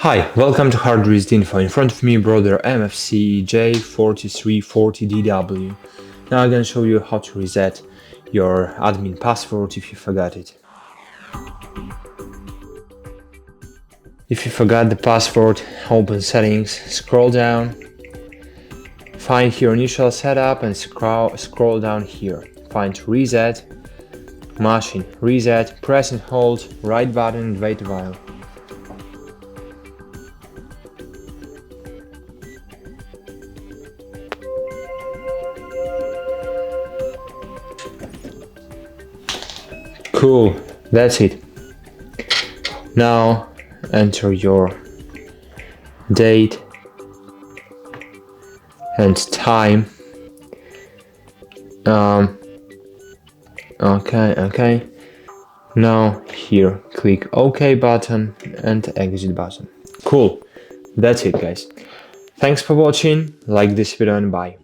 Hi, welcome to HardReset.Info. In front of me, brother MFC-J4335DW. Now I'm gonna show you how to reset your admin password if you forgot it. If you forgot the password, open settings, scroll down, find here initial setup and scroll down here. Find reset, machine reset, press and hold right button and wait a while. Cool, that's it. Now enter your date and time. Okay. Now here click OK button and exit button. Cool, that's it guys. Thanks for watching, like this video and bye.